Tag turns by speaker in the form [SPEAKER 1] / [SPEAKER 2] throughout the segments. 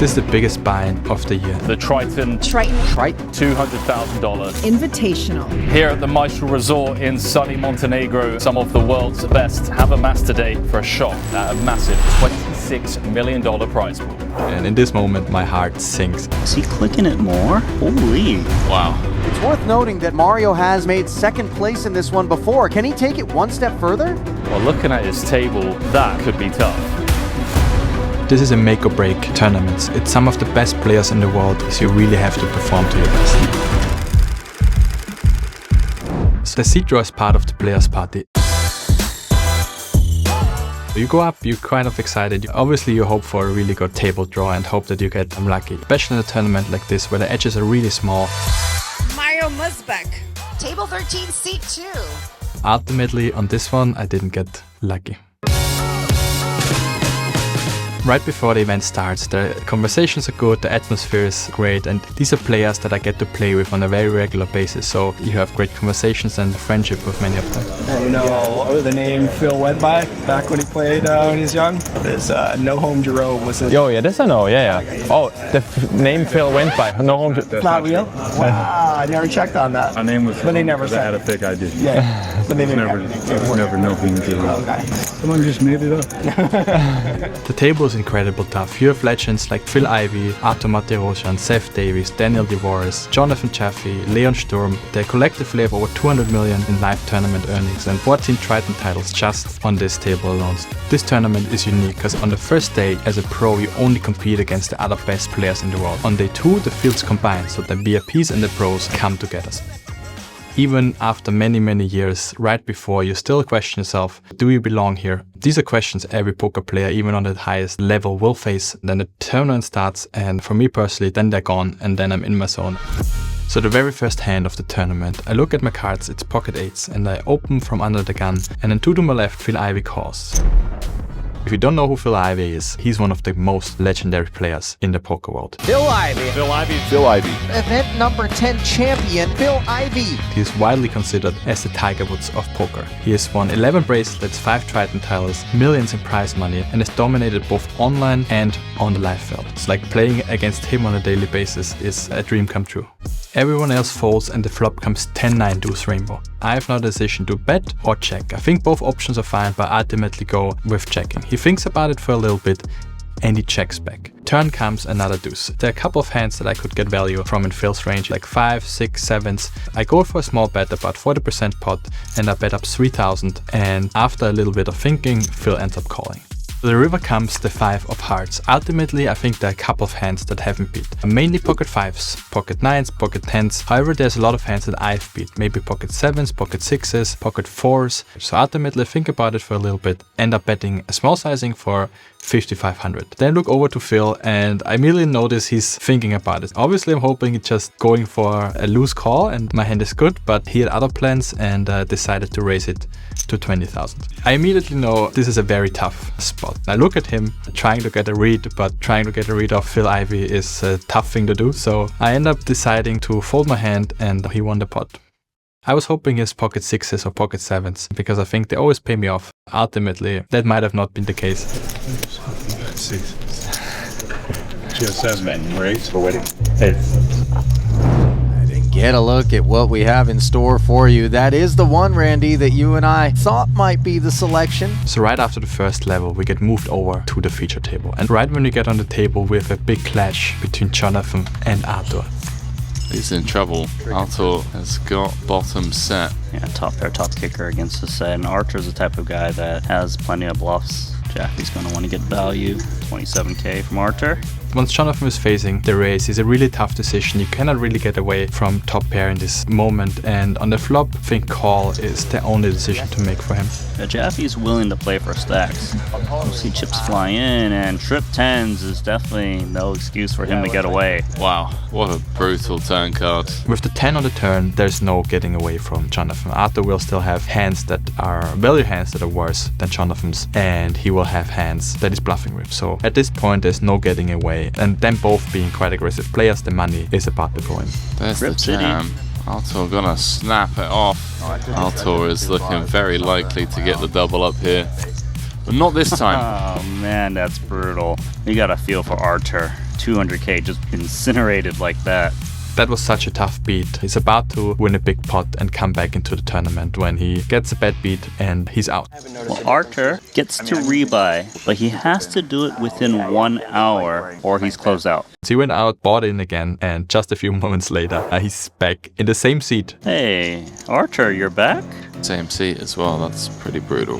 [SPEAKER 1] This is the biggest buy-in of the year.
[SPEAKER 2] The Triton $200,000
[SPEAKER 3] Invitational.
[SPEAKER 2] Here at the Maestro Resort in sunny Montenegro, some of the world's best have amassed today for a shot at a massive $26 million prize pool.
[SPEAKER 1] And in this moment, my heart sinks.
[SPEAKER 4] Is he clicking it more? Holy.
[SPEAKER 2] Wow.
[SPEAKER 5] It's worth noting that Mario has made second place in this one before. Can he take it one step further?
[SPEAKER 2] Well, looking at his table, that could be tough.
[SPEAKER 1] This is a make or break tournament. It's some of the best players in the world, so you really have to perform to your best. So the seed draw is part of the players' party. You go up, you're kind of excited. Obviously you hope for a really good table draw and hope that you get unlucky. Especially in a tournament like this where the edges are really small.
[SPEAKER 3] Mario Musbeck.
[SPEAKER 6] Table 13, seat 2.
[SPEAKER 1] Ultimately on this one I didn't get lucky. Right before the event starts, the conversations are good, the atmosphere is great, and these are players that I get to play with on a very regular basis, so you have great conversations and friendship with many of them.
[SPEAKER 7] You know the name Phil Ivey back when he played when he was young? There's No Home Jerome was it?
[SPEAKER 8] Oh yeah, this I know, yeah. Oh, the name Phil Ivey, No Home Jerome.
[SPEAKER 7] Not real? Wow, I never checked on that.
[SPEAKER 9] My name was
[SPEAKER 7] Phil, but they never said.
[SPEAKER 9] I had a fake ID.
[SPEAKER 7] Yeah, but they
[SPEAKER 9] never No Home Jerome.
[SPEAKER 7] Okay.
[SPEAKER 9] Someone just made it up.
[SPEAKER 1] The table is incredibly tough. You have legends like Phil Ivey, Artur Martirosian, Jaffe Davis, Daniel DeVoris, Jonathan Jaffe, Leon Sturm. They collectively have over 200 million in live tournament earnings and 14 Triton titles just on this table alone. This tournament is unique because on the first day as a pro you only compete against the other best players in the world. On day 2 the fields combine, so the VIPs and the pros come together. Even after many years, right before, you still question yourself, do you belong here? These are questions every poker player, even on the highest level, will face. Then the tournament starts, and for me personally, then they're gone, and then I'm in my zone. So the very first hand of the tournament, I look at my cards, it's pocket 8s, and I open from under the gun, and then 2 to my left, Phil Ivey calls. If you don't know who Phil Ivey is, he's one of the most legendary players in the poker world.
[SPEAKER 5] Phil Ivey.
[SPEAKER 2] Phil Ivey.
[SPEAKER 9] Phil Ivey.
[SPEAKER 5] Event number 10 champion, Phil Ivey.
[SPEAKER 1] He is widely considered as the Tiger Woods of poker. He has won 11 bracelets, 5 Triton titles, millions in prize money, and has dominated both online and on the live field. It's like playing against him on a daily basis is a dream come true. Everyone else folds and the flop comes 10-9 deuce rainbow. I have no decision to bet or check. I think both options are fine, but I ultimately go with checking. He thinks about it for a little bit and he checks back. Turn comes another deuce. There are a couple of hands that I could get value from in Phil's range, like 5, 6, 7s. I go for a small bet, about 40% pot, and I bet up 3,000, and after a little bit of thinking, Phil ends up calling. The river comes the 5 of hearts. Ultimately, I think there are a couple of hands that haven't beat. Mainly pocket 5s, pocket 9s, pocket 10s. However, there's a lot of hands that I've beat. Maybe pocket 7s, pocket 6s, pocket 4s. So ultimately, think about it for a little bit. End up betting a small sizing for 5,500. Then look over to Phil and I immediately notice he's thinking about it. Obviously I'm hoping it's just going for a loose call and my hand is good, but he had other plans and decided to raise it to 20,000. I immediately know this is a very tough spot. I look at him trying to get a read, but trying to get a read of Phil Ivey is a tough thing to do, so I end up deciding to fold my hand and he won the pot. I was hoping his pocket 6s or pocket 7s because I think they always pay me off. Ultimately, that might have not been the case.
[SPEAKER 9] She has 7, right? For wedding.
[SPEAKER 5] Get a look at what we have in store for you. That is the one, Randy, that you and I thought might be the selection.
[SPEAKER 1] So right after the first level, we get moved over to the feature table. And right when we get on the table, we have a big clash between Jonathan and Artur.
[SPEAKER 10] He's in trouble. Artur has got bottom set.
[SPEAKER 4] Yeah, top kicker against the set. And Artur's the type of guy that has plenty of bluffs. Jaffe's going to want to get value. 27k from Artur.
[SPEAKER 1] Once Jonathan is facing the raise, it's a really tough decision. You cannot really get away from top pair in this moment, and on the flop, I think call is the only decision to make for him.
[SPEAKER 4] Jaffe's willing to play for stacks. You see chips fly in, and trip 10s is definitely no excuse for him to get away.
[SPEAKER 10] Wow, what a brutal turn card.
[SPEAKER 1] With the 10 on the turn, there's no getting away from Jonathan. Artur will still have hands that are value hands that are worse than Jonathan's, and he will have hands that he's bluffing with. So at this point, there's no getting away. And them both being quite aggressive players, the money is about to go in.
[SPEAKER 10] There's the jam. Artur gonna snap it off. Artur is looking very likely to get the double up here. But not this time.
[SPEAKER 4] Oh man, that's brutal. You got a feel for Artur. 200k just incinerated like that.
[SPEAKER 1] That was such a tough beat. He's about to win a big pot and come back into the tournament when he gets a bad beat and he's out.
[SPEAKER 4] Well, Artur gets to rebuy, but he has to do it within 1 hour or he's closed out.
[SPEAKER 1] So he went out, bought in again, and just a few moments later, he's back in the same seat.
[SPEAKER 4] Hey, Artur, you're back?
[SPEAKER 10] Same seat as well, that's pretty brutal.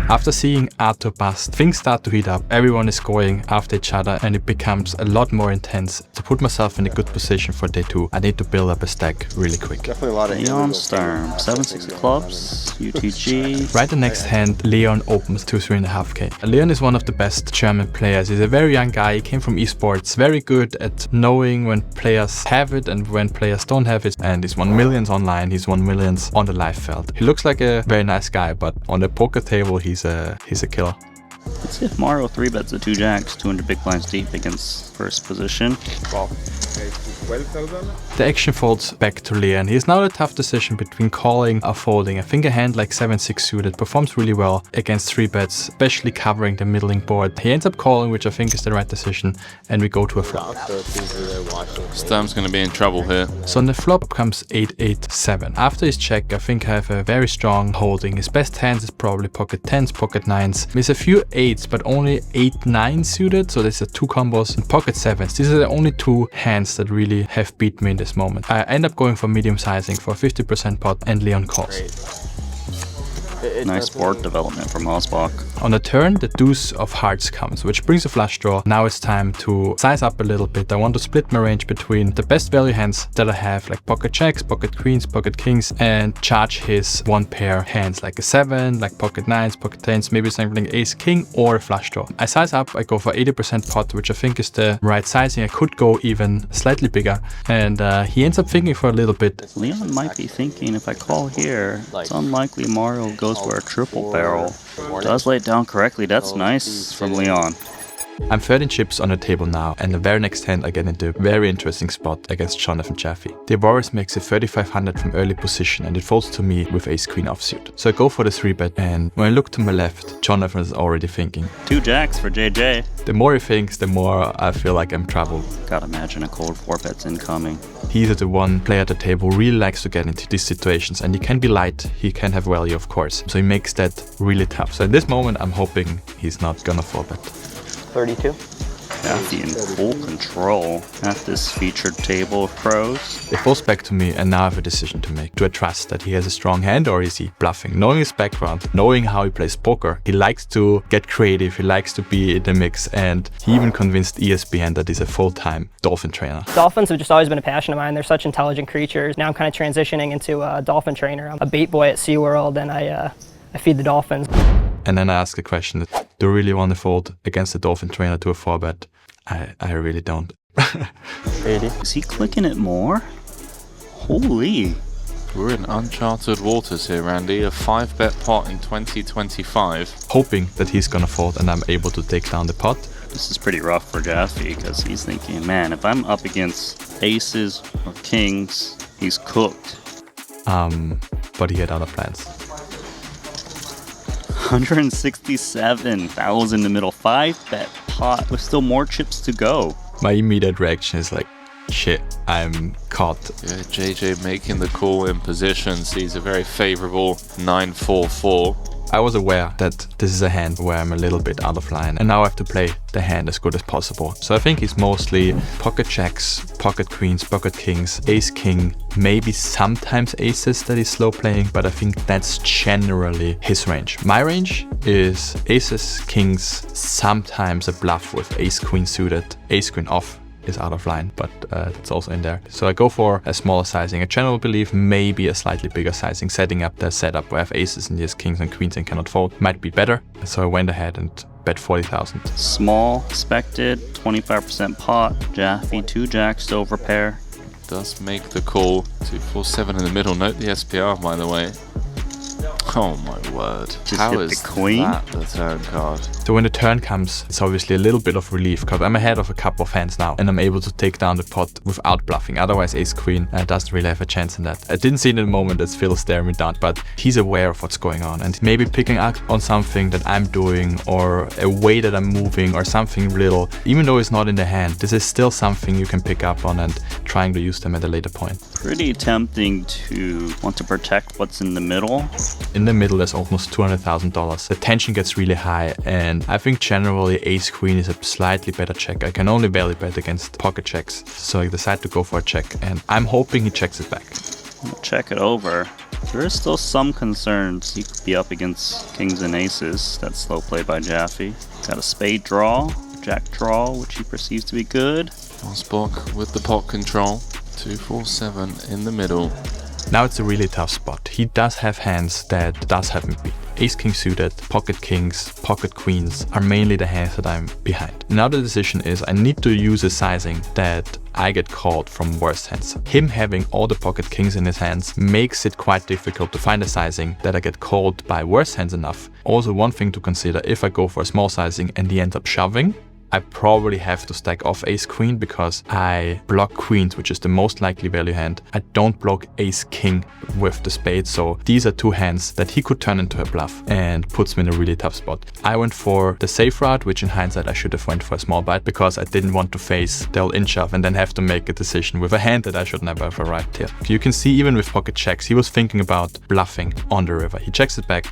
[SPEAKER 1] After seeing Artur bust, things start to heat up. Everyone is going after each other and it becomes a lot more intense. To put myself in a good position for day 2, I need to build up a stack really quick.
[SPEAKER 4] Leon Sturm, 7-6 of clubs, UTG.
[SPEAKER 1] Right the next hand, Leon opens to 3.5k. Leon is one of the best German players. He's a very young guy, he came from esports, very good at knowing when players have it and when players don't have it. And he's won millions online, he's won millions on the live field. He looks like a very nice guy, but on the poker table, he's a killer.
[SPEAKER 4] Let's see if Mario 3-bets the 2 jacks, 200 big blinds deep against first position.
[SPEAKER 1] The action folds back to Leon. He has now a tough decision between calling or folding. I think a hand like 7-6 suited performs really well against 3-bets, especially covering the middling board. He ends up calling, which I think is the right decision, and we go to a flop.
[SPEAKER 10] Sturm's going to be in trouble here.
[SPEAKER 1] So on the flop comes 8-8-7. After his check, I think I have a very strong holding. His best hands is probably pocket 10s, pocket 9s. There's a few 8s, but only 8-9 suited, so there's 2 combos, and pocket 7s. These are the only 2 hands that really have beat me in this moment. I end up going for medium sizing for a 50% pot and Leon calls.
[SPEAKER 4] Nice board development from Osbach.
[SPEAKER 1] On the turn, the deuce of hearts comes, which brings a flush draw. Now it's time to size up a little bit. I want to split my range between the best value hands that I have, like pocket jacks, pocket queens, pocket kings, and charge his 1 pair hands, like a 7, like pocket 9s, pocket 10s, maybe something like ace king or a flush draw. I size up, I go for 80% pot, which I think is the right sizing. I could go even slightly bigger, and he ends up thinking for a little bit.
[SPEAKER 4] Leon might be thinking, if I call here, it's unlikely Mario goes for a triple barrel. Does lay it down correctly. That's nice from Leon.
[SPEAKER 1] I'm 13 chips on the table now, and the very next hand I get into a very interesting spot against Jonathan Jaffe. The Boris makes a 3500 from early position and it folds to me with ace queen offsuit. So I go for the 3-bet, and when I look to my left, Jonathan is already thinking.
[SPEAKER 4] 2 jacks for JJ.
[SPEAKER 1] The more he thinks, the more I feel like I'm troubled.
[SPEAKER 4] Gotta imagine a cold 4-bet's incoming.
[SPEAKER 1] He's the one player at the table who really likes to get into these situations, and he can be light, he can have value of course. So he makes that really tough. So in this moment I'm hoping he's not gonna 4-bet.
[SPEAKER 11] 32.
[SPEAKER 4] Jaffe in full control at this featured table of pros.
[SPEAKER 1] It falls back to me, and now I have a decision to make. Do I trust that he has a strong hand, or is he bluffing? Knowing his background, knowing how he plays poker, he likes to get creative, he likes to be in the mix, and he even convinced ESPN that he's a full-time dolphin trainer.
[SPEAKER 11] Dolphins have just always been a passion of mine. They're such intelligent creatures. Now I'm kind of transitioning into a dolphin trainer. I'm a bait boy at SeaWorld, and I feed the dolphins.
[SPEAKER 1] And then I ask the question, do you really want to fold against a dolphin trainer to a 4-bet? I really don't.
[SPEAKER 11] 80.
[SPEAKER 4] Is he clicking it more? Holy.
[SPEAKER 10] We're in uncharted waters here, Randy. A 5-bet pot in 2025.
[SPEAKER 1] Hoping that he's gonna fold and I'm able to take down the pot.
[SPEAKER 4] This is pretty rough for Jaffe because he's thinking, man, if I'm up against aces or kings, he's cooked.
[SPEAKER 1] But he had other plans.
[SPEAKER 4] 167,000 in the middle, 5-bet pot with still more chips to go.
[SPEAKER 1] My immediate reaction is like, shit, I'm caught.
[SPEAKER 10] Yeah, JJ making the call in position, sees a very favorable 9-4-4.
[SPEAKER 1] I was aware that this is a hand where I'm a little bit out of line, and now I have to play the hand as good as possible. So I think he's mostly pocket jacks, pocket queens, pocket kings, ace king, maybe sometimes aces that he's slow playing, but I think that's generally his range. My range is aces, kings, sometimes a bluff with ace queen suited, ace queen off is out of line, but it's also in there. So I go for a smaller sizing. I generally believe maybe a slightly bigger sizing, setting up the setup where I have aces and he has kings and queens and cannot fold might be better. So I went ahead and bet 40,000.
[SPEAKER 4] Small, expected, 25% pot. Jaffe, 2 jacks to overpair.
[SPEAKER 10] Does make the call. 2-4-7 in the middle. Note the SPR, by the way. Oh my word.
[SPEAKER 4] Just
[SPEAKER 10] How
[SPEAKER 4] hit
[SPEAKER 10] is
[SPEAKER 4] the queen?
[SPEAKER 10] that the turn card?
[SPEAKER 1] So when the turn comes, it's obviously a little bit of relief because I'm ahead of a couple of hands now and I'm able to take down the pot without bluffing. Otherwise, ace-queen doesn't really have a chance in that. I didn't see in the moment as Phil staring me down, but he's aware of what's going on and maybe picking up on something that I'm doing or a way that I'm moving or something little. Even though it's not in the hand, this is still something you can pick up on and trying to use them at a later point.
[SPEAKER 4] Pretty tempting to want to protect what's in the middle.
[SPEAKER 1] In the middle, there's almost $200,000. The tension gets really high, and I think generally ace-queen is a slightly better check. I can only value bet against pocket checks, so I decide to go for a check, and I'm hoping he checks it back.
[SPEAKER 4] We'll check it over. There is still some concerns. He could be up against kings and aces. That's slow play by Jaffe. Got a spade draw, jack draw, which he perceives to be good.
[SPEAKER 10] Osbok with the pot control. 2-4-7 in the middle.
[SPEAKER 1] Now it's a really tough spot. He does have hands that does have me beat. Ace-king suited, pocket kings, pocket queens are mainly the hands that I'm behind. Now the decision is I need to use a sizing that I get called from worse hands. Him having all the pocket kings in his hands makes it quite difficult to find a sizing that I get called by worse hands enough. Also, one thing to consider, if I go for a small sizing and he ends up shoving, I probably have to stack off ace-queen because I block queens, which is the most likely value hand. I don't block ace-king with the spade, so these are two hands that he could turn into a bluff and puts me in a really tough spot. I went for the safe route, which in hindsight I should have went for a small bite because I didn't want to face the old in-shove and then have to make a decision with a hand that I should never have arrived here. You can see even with pocket checks, he was thinking about bluffing on the river. He checks it back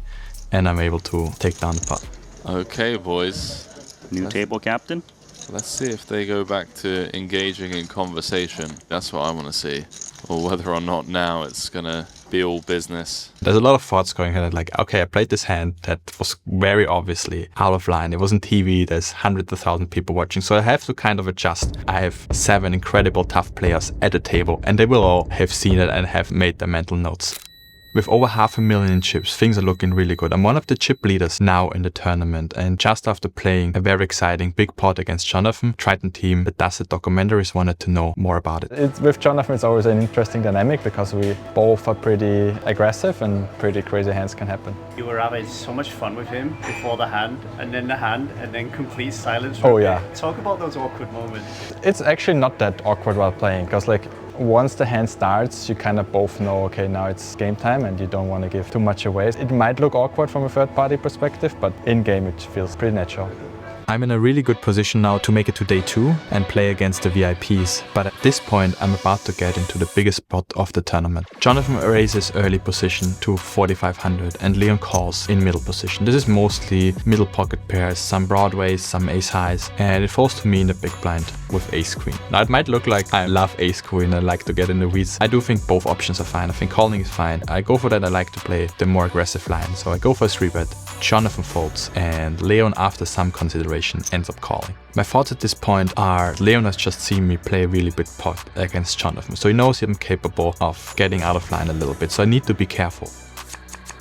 [SPEAKER 1] and I'm able to take down the pot.
[SPEAKER 10] Okay, boys.
[SPEAKER 4] New table captain.
[SPEAKER 10] Let's see if they go back to engaging in conversation. That's what I want to see. Or whether or not now it's going to be all business.
[SPEAKER 1] There's a lot of thoughts going on. Like, okay, I played this hand that was very obviously out of line. It wasn't TV. There's hundreds of thousands of people watching. So I have to kind of adjust. I have 7 incredible tough players at the table and they will all have seen it and have made their mental notes. With over 500,000 in chips, things are looking really good. I'm one of the chip leaders now in the tournament, and just after playing a very exciting big pot against Jonathan, Triton team that does the documentaries wanted to know more about it.
[SPEAKER 8] With Jonathan, it's always an interesting dynamic because we both are pretty aggressive and pretty crazy hands can happen.
[SPEAKER 12] You were having so much fun with him before the hand, and then complete silence.
[SPEAKER 8] Oh yeah.
[SPEAKER 12] Talk about those awkward moments.
[SPEAKER 8] It's actually not that awkward while playing because once the hand starts, you kind of both know, okay, now it's game time and you don't want to give too much away. It might look awkward from a third-party perspective, but in-game it feels pretty natural.
[SPEAKER 1] I'm in a really good position now to make it to day 2 and play against the VIPs, but at this point I'm about to get into the biggest pot of the tournament. Jonathan raises early position to 4,500 and Leon calls in middle position. This is mostly middle pocket pairs, some broadways, some ace highs, and it falls to me in the big blind with ace queen. Now it might look like I love ace queen, I like to get in the weeds. I do think both options are fine. I think calling is fine. I go for that. I like to play the more aggressive line, so I go for a 3-bet. Jonathan folds and Leon, after some consideration, ends up calling. My thoughts at this point are Leon has just seen me play a really big pot against Jonathan, so he knows I'm capable of getting out of line a little bit, so I need to be careful.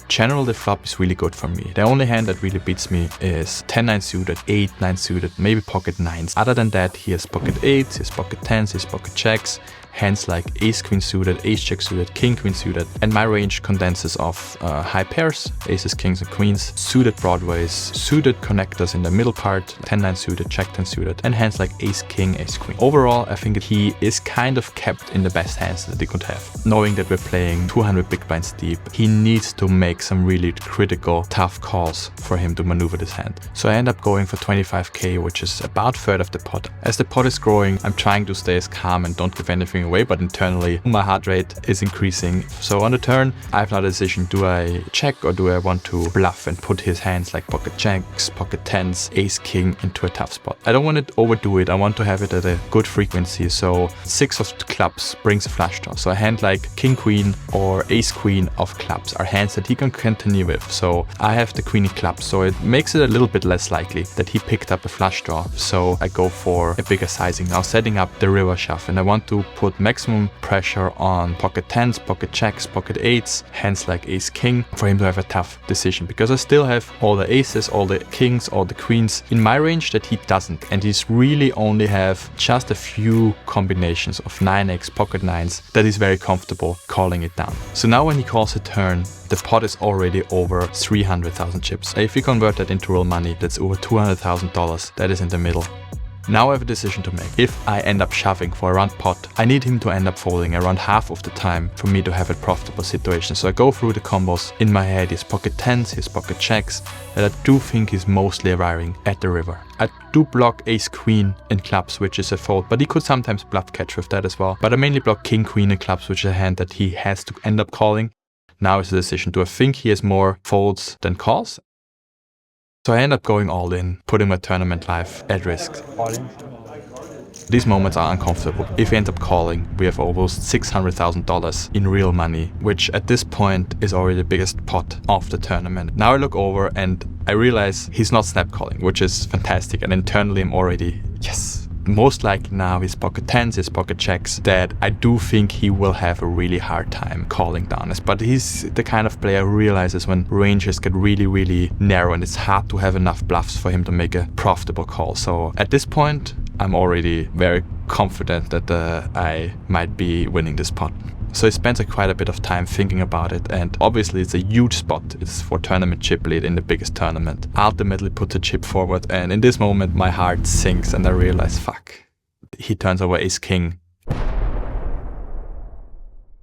[SPEAKER 1] Generally, the flop is really good for me. The only hand that really beats me is 10-9 suited, 8-9 suited, maybe pocket 9s. Other than that, he has pocket 8s, he has pocket 10s, he has pocket checks, hands like ace-queen suited, ace-jack suited, king-queen suited, and my range condenses of high pairs, aces, kings, and queens, suited broadways, suited connectors in the middle part, 10-9 suited, jack-10 suited, and hands like ace-king, ace-queen. Overall, I think he is kind of kept in the best hands that he could have. Knowing that we're playing 200 big blinds deep, he needs to make some really critical, tough calls for him to maneuver this hand. So I end up going for 25k, which is about third of the pot. As the pot is growing, I'm trying to stay as calm and don't give anything away, but internally my heart rate is increasing. So on the turn, I have now the decision, do I check or do I want to bluff and put his hands like pocket jacks, pocket 10s, ace king into a tough spot. I don't want to overdo it. I want to have it at a good frequency. So 6 of clubs brings a flush draw. So a hand like king queen or ace queen of clubs are hands that he can continue with. So I have the queenie clubs, so it makes it a little bit less likely that he picked up a flush draw. So I go for a bigger sizing now, setting up the river shove, and I want to put put maximum pressure on pocket 10s, pocket checks, pocket 8s, hands like ace king, for him to have a tough decision, because I still have all the aces, all the kings, all the queens in my range that he doesn't, and he's really only have just a few combinations of 9x, pocket 9s that he's very comfortable calling it down. So now when he calls a turn, the pot is already over 300,000 chips. If you convert that into real money, that's over $200,000 that is in the middle. Now I have a decision to make. If I end up shoving for a round pot, I need him to end up folding around half of the time for me to have a profitable situation. So I go through the combos in my head, his pocket 10s, his pocket checks, that I do think he's mostly arriving at the river. I do block ace queen in clubs, which is a fold, but he could sometimes bluff catch with that as well. But I mainly block king queen in clubs, which is a hand that he has to end up calling. Now is the decision. Do I think he has more folds than calls? So I end up going all in, putting my tournament life at risk. These moments are uncomfortable. If we end up calling, we have almost $600,000 in real money, which at this point is already the biggest pot of the tournament. Now I look over and I realize he's not snap calling, which is fantastic. And internally I'm already, yes. Most likely now his pocket 10s, his pocket checks, that I do think he will have a really hard time calling down us. But he's the kind of player who realizes when ranges get really, really narrow and it's hard to have enough bluffs for him to make a profitable call. So at this point, I'm already very confident that I might be winning this pot. So he spends quite a bit of time thinking about it, and obviously it's a huge spot. It's for tournament chip lead in the biggest tournament. Ultimately puts a chip forward, and in this moment my heart sinks and I realize, fuck. He turns over ace king.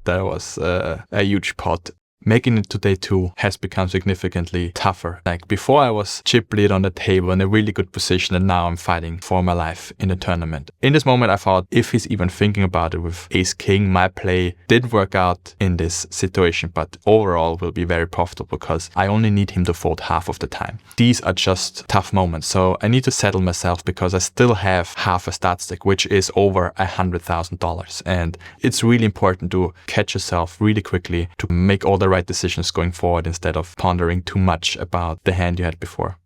[SPEAKER 1] That was a huge pot. Making it to day 2 has become significantly tougher. Like before I was chip lead on the table in a really good position, and now I'm fighting for my life in the tournament. In this moment I thought, if he's even thinking about it with ace king, my play did work out in this situation, but overall will be very profitable because I only need him to fold half of the time. These are just tough moments, so I need to settle myself because I still have half a start stack, which is over $100,000, and it's really important to catch yourself really quickly to make all the right decisions going forward instead of pondering too much about the hand you had before.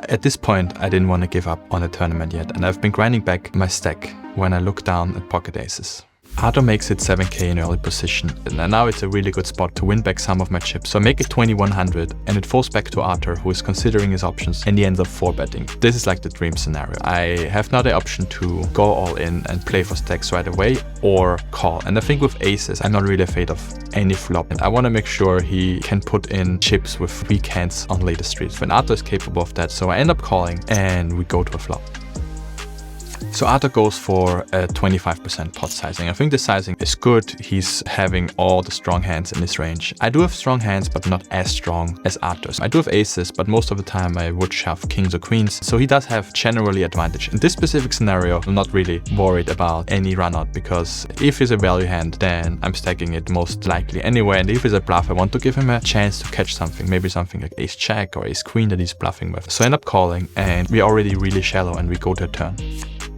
[SPEAKER 1] At this point, I didn't want to give up on the tournament yet, and I've been grinding back my stack when I look down at pocket aces. Artur makes it 7k in early position, and now it's a really good spot to win back some of my chips. So I make it 2100, and it falls back to Artur, who is considering his options, and he ends up 4-betting. This is like the dream scenario. I have now the option to go all in and play for stacks right away, or call. And I think with aces, I'm not really afraid of any flop. And I want to make sure he can put in chips with weak hands on later streets. When Artur is capable of that, so I end up calling, and we go to a flop. So Artur goes for a 25% pot sizing. I think the sizing is good. He's having all the strong hands in his range. I do have strong hands, but not as strong as Artur's. I do have aces, but most of the time I would shove kings or queens. So he does have generally advantage. In this specific scenario, I'm not really worried about any run out, because if it's a value hand, then I'm stacking it most likely anyway. And if it's a bluff, I want to give him a chance to catch something, maybe something like ace jack or ace queen that he's bluffing with. So I end up calling, and we're already really shallow and we go to a turn.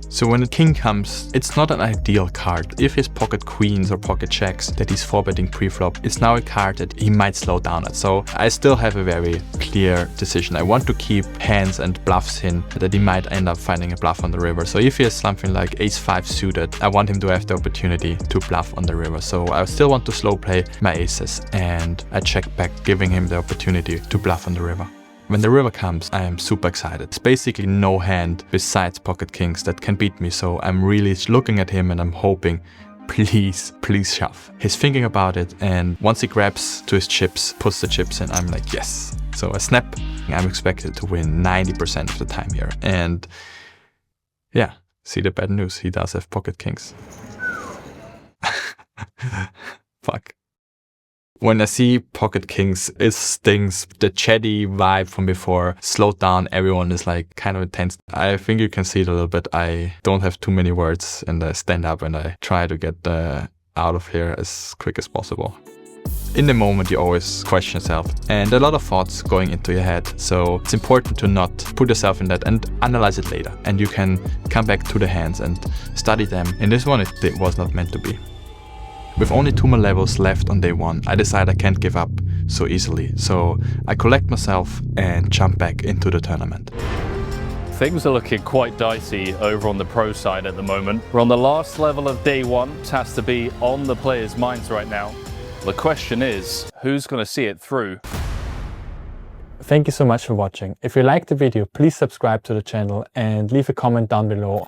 [SPEAKER 1] So when the king comes, it's not an ideal card. If his pocket queens or pocket checks that he's 4-betting pre-flop, it's now a card that he might slow down at. So I still have a very clear decision. I want to keep hands and bluffs in that he might end up finding a bluff on the river. So if he has something like ace-5 suited, I want him to have the opportunity to bluff on the river. So I still want to slow play my aces, and I check back, giving him the opportunity to bluff on the river. When the river comes, I am super excited. It's basically no hand besides pocket kings that can beat me, so I'm really looking at him and I'm hoping, please shove. He's thinking about it, and once he grabs to his chips, puts the chips in, I'm like, yes. So I snap. I'm expected to win 90% of the time here. And yeah, see the bad news, he does have pocket kings. Fuck. When I see pocket kings, it stings. The chatty vibe from before slowed down. Everyone is like kind of intense. I think you can see it a little bit. I don't have too many words, and I stand up and I try to get out of here as quick as possible. In the moment, you always question yourself, and a lot of thoughts going into your head. So it's important to not put yourself in that and analyze it later. And you can come back to the hands and study them. In this one, it was not meant to be. With only 2 more levels left on day 1, I decide I can't give up so easily. So I collect myself and jump back into the tournament.
[SPEAKER 2] Things are looking quite dicey over on the pro side at the moment. We're on the last level of day one. This has to be on the players' minds right now. The question is, who's going to see it through?
[SPEAKER 8] Thank you so much for watching. If you liked the video, please subscribe to the channel and leave a comment down below